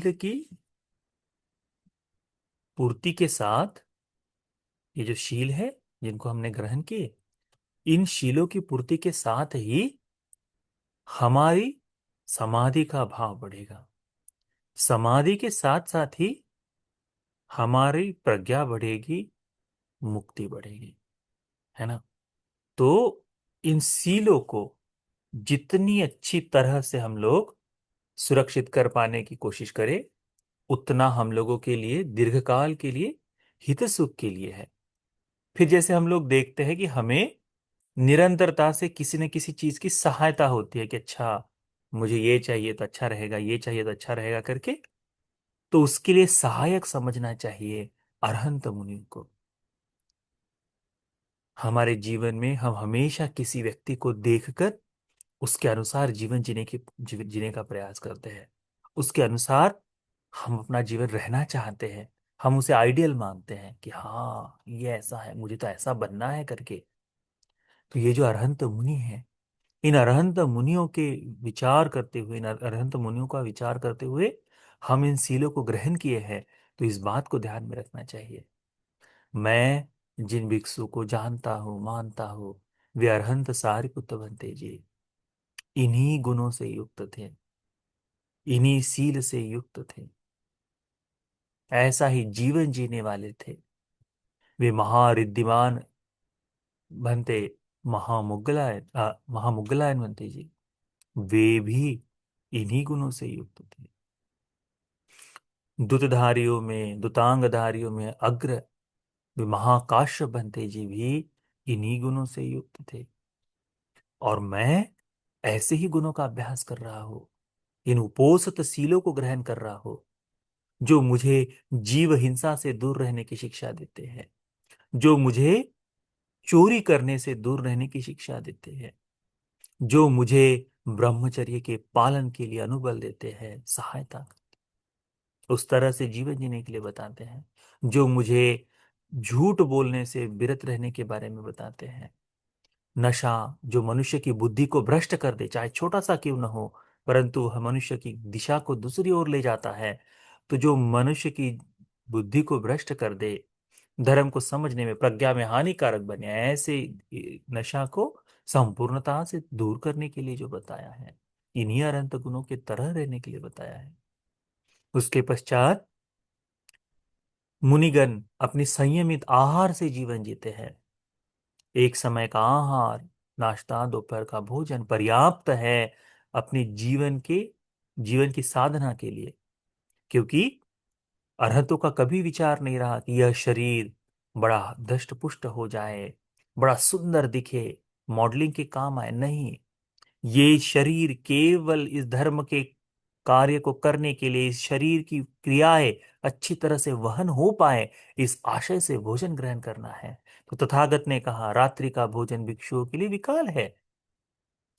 शील की पूर्ति के साथ, ये जो शील है जिनको हमने ग्रहण किए, इन शीलों की पूर्ति के साथ ही हमारी समाधि का भाव बढ़ेगा। समाधि के साथ साथ ही हमारी प्रज्ञा बढ़ेगी, मुक्ति बढ़ेगी, है ना। तो इन सीलों को जितनी अच्छी तरह से हम लोग सुरक्षित कर पाने की कोशिश करें, उतना हम लोगों के लिए दीर्घकाल के लिए हित सुख के लिए है। फिर जैसे हम लोग देखते हैं कि हमें निरंतरता से किसी न किसी चीज की सहायता होती है कि अच्छा, मुझे ये चाहिए तो अच्छा रहेगा, ये चाहिए तो अच्छा रहेगा करके, तो उसके लिए सहायक समझना चाहिए अरहंत मुनि को। हमारे जीवन में हम हमेशा किसी व्यक्ति को देखकर उसके अनुसार जीने का प्रयास करते हैं। उसके अनुसार हम अपना जीवन रहना चाहते हैं। हम उसे आइडियल मानते हैं कि हाँ, ये ऐसा है, मुझे तो ऐसा बनना है करके। तो ये जो अरहंत मुनि है, इन अरहंत मुनियों के विचार करते हुए, इन अरहंत मुनियों का विचार करते हुए हम इन सीलों को ग्रहण किए हैं। तो इस बात को ध्यान में रखना चाहिए। मैं जिन भिक्षु को जानता हूँ, मानता हूँ, वे अरहंत सारिपुत्र बनते जी, इन्हीं गुणों से युक्त थे, इन्हीं सील से युक्त थे, ऐसा ही जीवन जीने वाले थे। वे महारिद्धिमान बनते, महामुगलायन बनते जी, वे भी इन्हीं गुणों से युक्त थे। दुतांगधारियों में अग्र वे महाकाश्यप बनते जी भी इन्हीं गुणों से युक्त थे। और मैं ऐसे ही गुणों का अभ्यास कर रहा हूं, इन उपोसत सीलों को ग्रहण कर रहा हूं, जो मुझे जीव हिंसा से दूर रहने की शिक्षा देते हैं, जो मुझे चोरी करने से दूर रहने की शिक्षा देते हैं, जो मुझे ब्रह्मचर्य के पालन के लिए अनुबल देते हैं, सहायता उस तरह से जीवन जीने के लिए बताते हैं, जो मुझे झूठ बोलने से विरत रहने के बारे में बताते हैं। नशा जो मनुष्य की बुद्धि को भ्रष्ट कर दे, चाहे छोटा सा क्यों न हो, परंतु वह मनुष्य की दिशा को दूसरी ओर ले जाता है। तो जो मनुष्य की बुद्धि को भ्रष्ट कर दे, धर्म को समझने में, प्रज्ञा में हानिकारक बने, ऐसे नशा को संपूर्णता से दूर करने के लिए जो बताया है, इन्हीं अनंत गुणों की तरह रहने के लिए बताया है। उसके पश्चात मुनिगण अपनी संयमित आहार से जीवन जीते हैं। एक समय का आहार, नाश्ता, दोपहर का भोजन पर्याप्त है अपने जीवन की साधना के लिए। क्योंकि अरहतों का कभी विचार नहीं रहा कि यह शरीर बड़ा दष्ट पुष्ट हो जाए, बड़ा सुंदर दिखे, मॉडलिंग के काम आए। नहीं, ये शरीर केवल इस धर्म के कार्य को करने के लिए, इस शरीर की क्रियाएं अच्छी तरह से वहन हो पाए, इस आशय से भोजन ग्रहण करना है। तो तथागत ने कहा, रात्रि का भोजन भिक्षुओं के लिए विकाल है।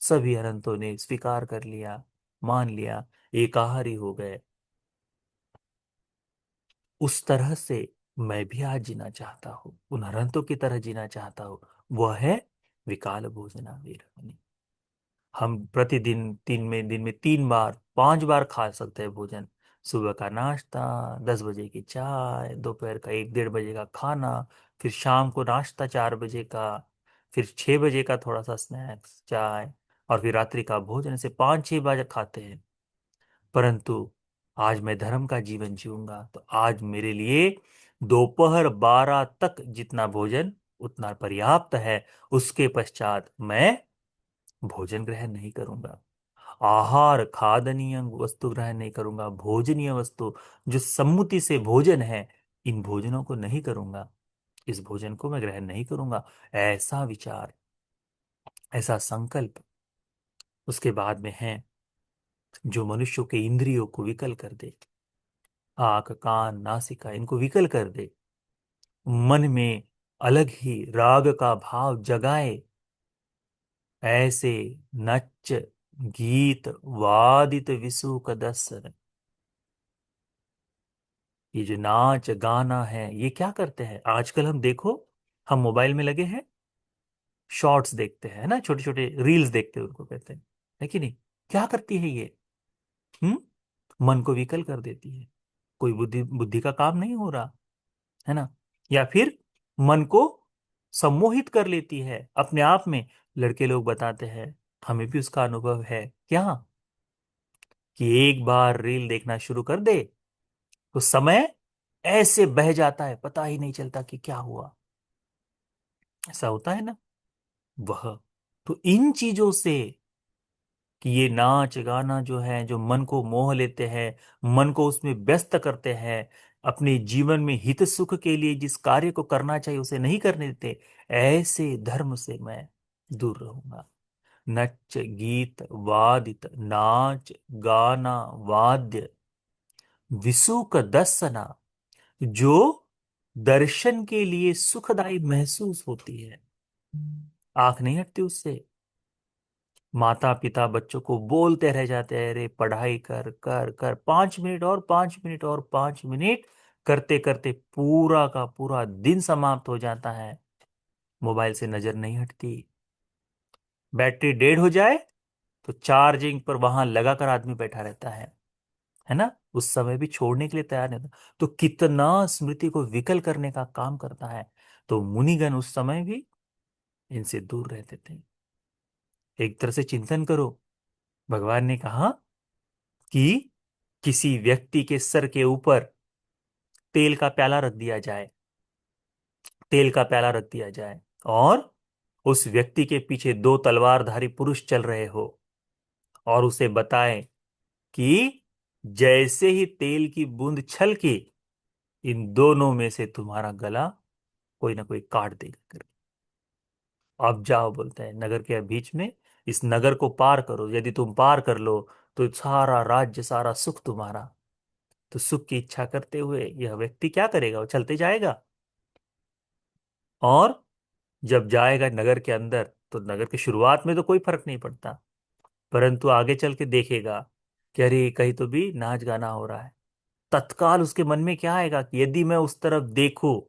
सभी अनंतों ने स्वीकार कर लिया, मान लिया, एकाहारी हो गए। उस तरह से मैं भी आज जीना चाहता हूँ, उन अनंतों की तरह जीना चाहता हूँ। वह है विकाल भोजना वीरमणि। हम प्रतिदिन दिन में 3 बार, 5 बार खा सकते हैं भोजन। सुबह का नाश्ता, 10 बजे की चाय, दोपहर का 1 डेढ़ बजे का खाना, फिर शाम को नाश्ता 4 बजे का, फिर 6 बजे का थोड़ा सा स्नैक्स, चाय, और फिर रात्रि का भोजन। से 5-6 बार खाते हैं। परंतु आज मैं धर्म का जीवन जीऊंगा, तो आज मेरे लिए दोपहर 12 तक जितना भोजन उतना पर्याप्त है। उसके पश्चात मैं भोजन ग्रहण नहीं करूंगा। आहार खादनीय वस्तु ग्रहण नहीं करूंगा। भोजनीय वस्तु जो सम्मुति से भोजन है, इन भोजनों को नहीं करूंगा। इस भोजन को मैं ग्रहण नहीं करूंगा। ऐसा विचार, ऐसा संकल्प उसके बाद में है, जो मनुष्यों के इंद्रियों को विकल कर दे, आंख, कान, नासिका इनको विकल कर दे, मन में अलग ही राग का भाव जगाए। ऐसे नच गीत वादित विसुक दसन, ये जो नाच गाना है, ये क्या करते हैं आजकल? हम देखो, हम मोबाइल में लगे हैं, शॉर्ट्स देखते हैं ना, छोटे छोटे रील्स देखते हैं, उनको कहते हैं, है कि नहीं? क्या करती है ये? हम्म मन को विकल कर देती है। कोई बुद्धि बुद्धि का काम नहीं हो रहा है ना। या फिर मन को सम्मोहित कर लेती है अपने आप में। लड़के लोग बताते हैं, हमें भी उसका अनुभव है क्या, कि एक बार रील देखना शुरू कर दे तो समय ऐसे बह जाता है, पता ही नहीं चलता कि क्या हुआ। ऐसा होता है ना। वह तो इन चीजों से, कि ये नाच गाना जो है, जो मन को मोह लेते हैं, मन को उसमें व्यस्त करते हैं, अपने जीवन में हित सुख के लिए जिस कार्य को करना चाहिए उसे नहीं करने देते, ऐसे धर्म से मैं दूर रहूंगा। नच गीत वादित नाच गाना वाद्य विसुक दर्शना, जो दर्शन के लिए सुखदायी महसूस होती है, आंख नहीं हटती उससे। माता पिता बच्चों को बोलते रह जाते हैं, अरे पढ़ाई कर कर कर, 5 मिनट और 5 मिनट और 5 मिनट करते करते पूरा का पूरा दिन समाप्त हो जाता है। मोबाइल से नजर नहीं हटती। बैटरी डेड हो जाए तो चार्जिंग पर वहां लगाकर आदमी बैठा रहता है ना। उस समय भी छोड़ने के लिए तैयार नहीं होता। तो कितना स्मृति को विकल करने का काम करता है। तो मुनिगण उस समय भी इनसे दूर रहते थे। एक तरह से चिंतन करो, भगवान ने कहा कि किसी व्यक्ति के सर के ऊपर तेल का प्याला रख दिया जाए, तेल का प्याला रख दिया जाए, और उस व्यक्ति के पीछे दो तलवारधारी पुरुष चल रहे हो, और उसे बताएं कि जैसे ही तेल की बूंद छलकी, इन दोनों में से तुम्हारा गला कोई ना कोई काट देगा करके। अब जाओ, बोलते हैं, नगर के बीच में, इस नगर को पार करो, यदि तुम पार कर लो तो सारा राज्य सारा सुख तुम्हारा। तो सुख की इच्छा करते हुए यह व्यक्ति क्या करेगा, वो चलते जाएगा, और जब जाएगा नगर के अंदर तो नगर की शुरुआत में तो कोई फर्क नहीं पड़ता, परंतु आगे चल के देखेगा कि अरे कहीं तो भी नाच गाना हो रहा है। तत्काल उसके मन में क्या आएगा कि यदि मैं उस तरफ देखूं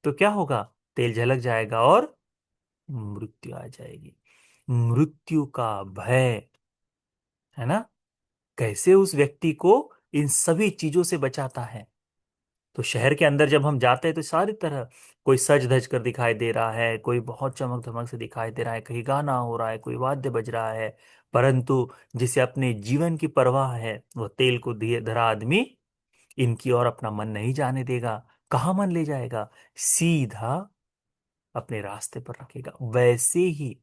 तो क्या होगा, तेल झलक जाएगा और मृत्यु आ जाएगी। मृत्यु का भय, है ना, कैसे उस व्यक्ति को इन सभी चीजों से बचाता है। तो शहर के अंदर जब हम जाते हैं तो सारी तरह कोई सज धज कर दिखाई दे रहा है, कोई बहुत चमक धमक से दिखाई दे रहा है, कहीं गाना हो रहा है, कोई वाद्य बज रहा है, परंतु जिसे अपने जीवन की परवाह है, वह तेल को दिए धरा आदमी इनकी ओर अपना मन नहीं जाने देगा। कहाँ मन ले जाएगा, सीधा अपने रास्ते पर रखेगा। वैसे ही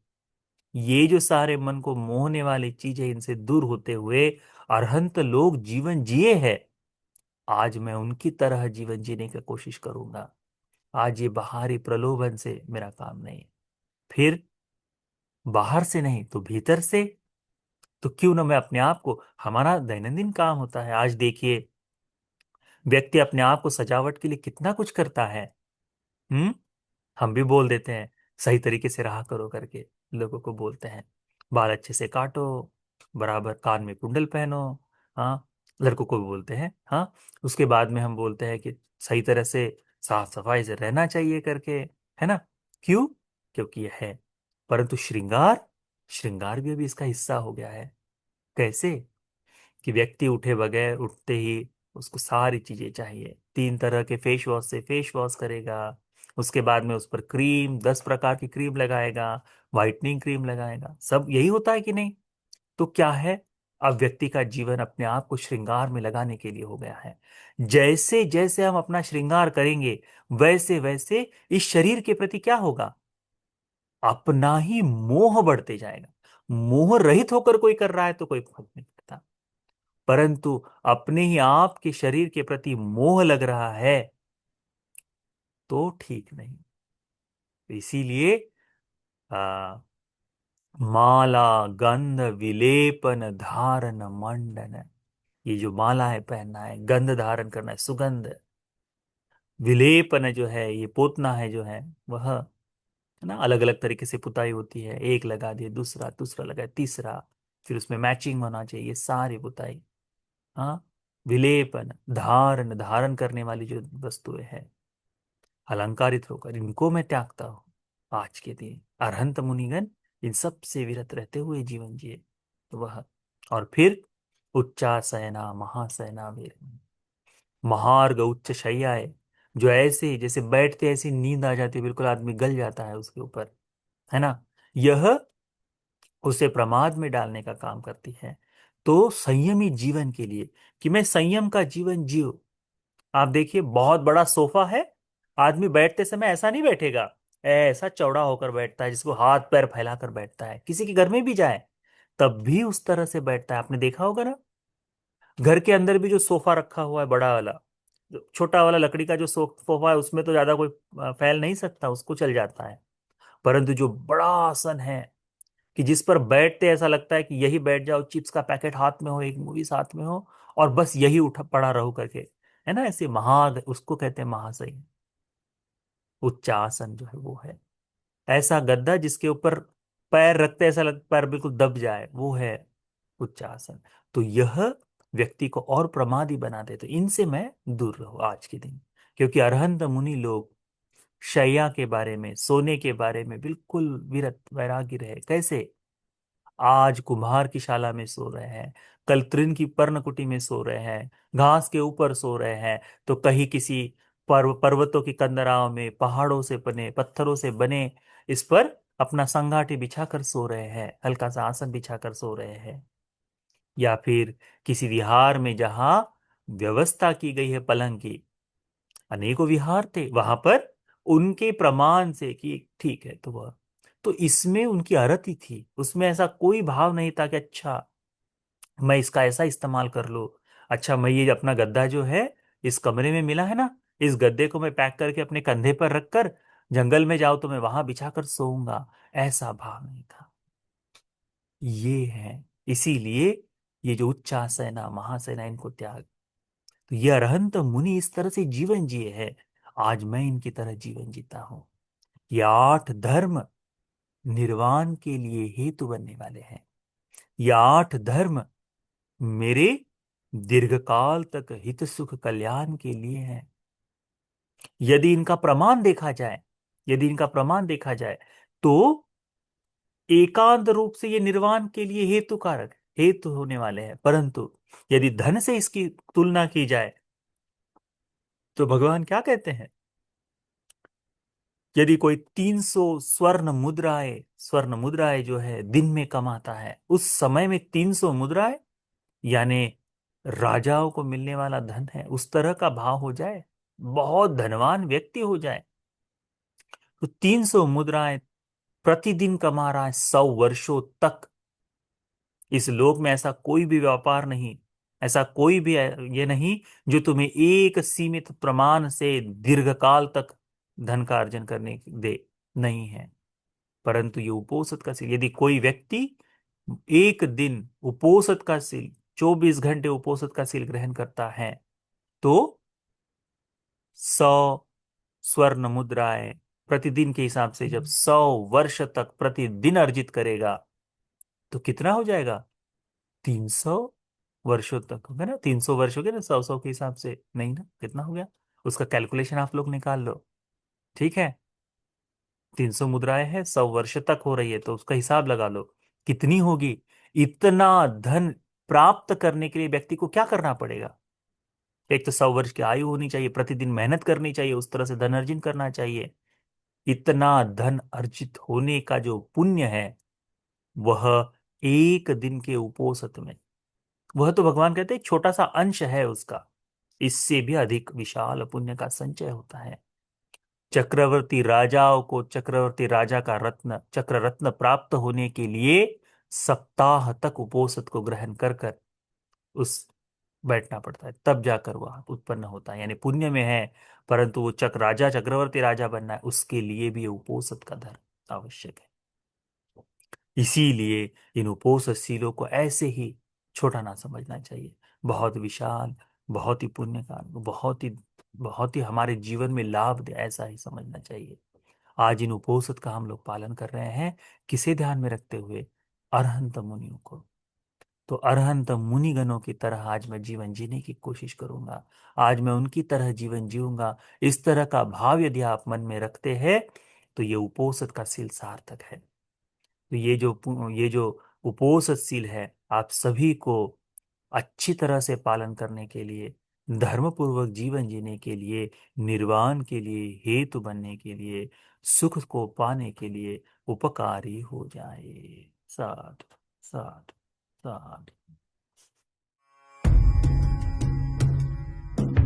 ये जो सारे मन को मोहने वाली चीजें, इनसे दूर होते हुए अरहंत लोग जीवन जिए हैं, आज मैं उनकी तरह जीवन जीने की कोशिश करूंगा। आज ये बाहरी प्रलोभन से मेरा काम नहीं, फिर बाहर से नहीं तो भीतर से। तो क्यों ना मैं अपने आप को, हमारा दैनंदिन काम होता है, आज देखिए व्यक्ति अपने आप को सजावट के लिए कितना कुछ करता है। हम्म। हम भी बोल देते हैं सही तरीके से रहा करो करके, लोगों को बोलते हैं बाल अच्छे से काटो, बराबर कान में कुंडल पहनो। हाँ, लड़कों को भी बोलते हैं। हाँ, उसके बाद में हम बोलते हैं कि सही तरह से साफ सफाई से रहना चाहिए करके, है ना। क्यों, क्योंकि यह है। परंतु श्रृंगार, श्रृंगार भी अभी इसका हिस्सा हो गया है। कैसे, कि व्यक्ति उठे बगैर, उठते ही उसको सारी चीजें चाहिए। 3 तरह के फेस वॉश से फेस वॉश करेगा, उसके बाद में उस पर क्रीम, 10 प्रकार की क्रीम लगाएगा, वाइटनिंग क्रीम लगाएगा, सब यही होता है कि नहीं। तो क्या है, अब व्यक्ति का जीवन अपने आप को श्रृंगार में लगाने के लिए हो गया है। जैसे जैसे हम अपना श्रृंगार करेंगे, वैसे वैसे इस शरीर के प्रति क्या होगा, अपना ही मोह बढ़ते जाएगा। मोह रहित होकर कोई कर रहा है तो कोई फर्क नहीं पड़ता, परंतु अपने ही आप के शरीर के प्रति मोह लग रहा है तो ठीक नहीं। तो इसीलिए आ, माला गंध विलेपन धारण मंडन, ये जो माला है पहनना है, गंध धारण करना है, सुगंध, विलेपन जो है ये पोतना है जो है वह, है ना, अलग अलग तरीके से पुताई होती है, एक लगा दिए, दूसरा, दूसरा लगा तीसरा, फिर उसमें मैचिंग होना चाहिए, ये सारी पुताई। हाँ, विलेपन धारण, धारण करने वाली जो वस्तुएं हैं, अलंकारित होकर इनको मैं त्यागता हूँ। आज के दिन अरहंत मुनिगण इन सब से विरत रहते हुए जीवन जिए। तो वह, और फिर उच्चासना महासना वीर, महार्ग उच्च शय्याए, जो ऐसे जैसे बैठते ऐसी नींद आ जाती है, बिल्कुल आदमी गल जाता है उसके ऊपर, है ना। यह उसे प्रमाद में डालने का काम करती है। तो संयमी जीवन के लिए, कि मैं संयम का जीवन जीऊं। आप देखिए, बहुत बड़ा सोफा है, आदमी बैठते समय ऐसा नहीं बैठेगा, ऐसा चौड़ा होकर बैठता है, जिसको हाथ पैर फैलाकर बैठता है, किसी के घर में भी जाए तब भी उस तरह से बैठता है, आपने देखा होगा ना। घर के अंदर भी जो सोफा रखा हुआ है बड़ा वाला, जो छोटा वाला लकड़ी का जो सोफा है, उसमें तो ज्यादा कोई फैल नहीं सकता, उसको चल जाता है। परंतु जो बड़ा आसन है, कि जिस पर बैठते ऐसा लगता है कि यही बैठ जाओ, चिप्स का पैकेट हाथ में हो, एक मूवी साथ में हो, और बस यही उठा पड़ा रहो करके, है ना, ऐसे उसको कहते हैं महाशय। उच्चासन जो है वो है ऐसा गद्दा जिसके ऊपर पैर रखते ऐसा लगता पैर बिल्कुल दब जाए, वो है उच्चासन। तो यह व्यक्ति को और प्रमादी बना दे, तो इनसे मैं दूर रहो आज के दिन। क्योंकि अरहंत मुनि लोग शैया के बारे में, सोने के बारे में बिल्कुल विरत वैरागी रहे। कैसे? आज कुम्हार की शाला में सो रहे हैं, कल तृण की पर्णकुटी में सो रहे हैं, घास के ऊपर सो रहे हैं, तो कहीं किसी पर्वतों की कंदराओं में, पहाड़ों से बने, पत्थरों से बने इस पर अपना संगाटी बिछाकर सो रहे हैं, हल्का सा आसन बिछाकर सो रहे हैं। या फिर किसी विहार में जहां व्यवस्था की गई है पलंग की, अनेकों विहार थे वहां पर, उनके प्रमाण से कि ठीक है, तो वह, तो इसमें उनकी अरति थी, उसमें ऐसा कोई भाव नहीं था कि अच्छा मैं इसका ऐसा इस्तेमाल कर लूं, अच्छा मैं ये अपना गद्दा जो है इस कमरे में मिला है ना, इस गद्दे को मैं पैक करके अपने कंधे पर रखकर जंगल में जाऊं तो मैं वहां बिछाकर सोऊंगा, ऐसा भाव नहीं था। ये है, इसीलिए ये जो उच्चासना महासेना, इनको त्याग। तो ये अरहंत मुनि इस तरह से जीवन जिए हैं, आज मैं इनकी तरह जीवन जीता हूं। ये 8 धर्म निर्वाण के लिए हेतु बनने वाले हैं। ये 8 धर्म मेरे दीर्घकाल तक हित सुख कल्याण के लिए हैं। यदि इनका प्रमाण देखा जाए, यदि इनका प्रमाण देखा जाए, तो एकांत रूप से ये निर्वाण के लिए हेतु कारक, हेतु होने वाले हैं। परंतु यदि धन से इसकी तुलना की जाए, तो भगवान क्या कहते हैं? यदि कोई 300 स्वर्ण मुद्राएं जो है दिन में कमाता है, उस समय में 300 मुद्राएं, यानी राजाओं को मिलने वाला धन है, उस तरह का भाव हो जाए, बहुत धनवान व्यक्ति हो जाए, तो 300 मुद्राएं प्रतिदिन कमा रहा है 100 वर्षों तक। इस लोक में ऐसा कोई भी व्यापार नहीं, ऐसा कोई भी ये नहीं जो तुम्हें एक सीमित प्रमाण से दीर्घकाल तक धन का अर्जन करने दे, नहीं है। परंतु ये उपोषित का सील, यदि कोई व्यक्ति एक दिन उपोषित का सील, 24 घंटे उपोषित का सील ग्रहण करता है, तो 100 स्वर्ण मुद्राएं प्रतिदिन के हिसाब से जब 100 वर्ष तक प्रतिदिन अर्जित करेगा, तो कितना हो जाएगा? 300 वर्षों तक हो गया ना, 300 वर्ष हो गया ना, 100 100 के हिसाब से, नहीं ना, कितना हो गया? उसका कैलकुलेशन आप लोग निकाल लो। ठीक है, 300 मुद्राएं है, 100 वर्ष तक हो रही है, तो उसका हिसाब लगा लो कितनी होगी। इतना धन प्राप्त करने के लिए व्यक्ति को क्या करना पड़ेगा? एक तो 100 वर्ष की आयु होनी चाहिए, प्रतिदिन मेहनत करनी चाहिए, उस तरह से धन अर्जित करना चाहिए। इतना धन अर्जित होने का जो पुण्य है, वह एक दिन के उपोषित में, वह तो भगवान कहते हैं छोटा सा अंश है उसका, इससे भी अधिक विशाल पुण्य का संचय होता है। चक्रवर्ती राजाओं को चक्रवर्ती राजा का रत्न, चक्र रत्न प्राप्त होने के लिए सप्ताह तक उपोषित को ग्रहण कर कर उस बैठना पड़ता है, तब जाकर वह उत्पन्न होता है, यानी पुण्य में है। परंतु वो चक्रवर्ती राजा बनना है, उसके लिए भी ये उपोषित का धर्म आवश्यक है। इसीलिए इन उपोषशीलों को ऐसे ही छोटा ना समझना चाहिए, बहुत विशाल, बहुत ही पुण्य का, बहुत ही हमारे जीवन में लाभ दे, ऐसा ही समझना चाहिए। आज इन उपोषित का हम लोग पालन कर रहे हैं, किसे ध्यान में रखते हुए? अरहंत मुनियों को। तो अरहंत मुनिगणों की तरह आज मैं जीवन जीने की कोशिश करूंगा, आज मैं उनकी तरह जीवन जीऊंगा। इस तरह का भाव यदि आप मन में रखते हैं, तो ये उपोषित का सील सार्थक है। तो ये जो उपोषशील है, आप सभी को अच्छी तरह से पालन करने के लिए, धर्मपूर्वक जीवन जीने के लिए, निर्वाण के लिए, हेतु बनने के लिए, सुख को पाने के लिए उपकारी हो जाए। साधु साधु साधु।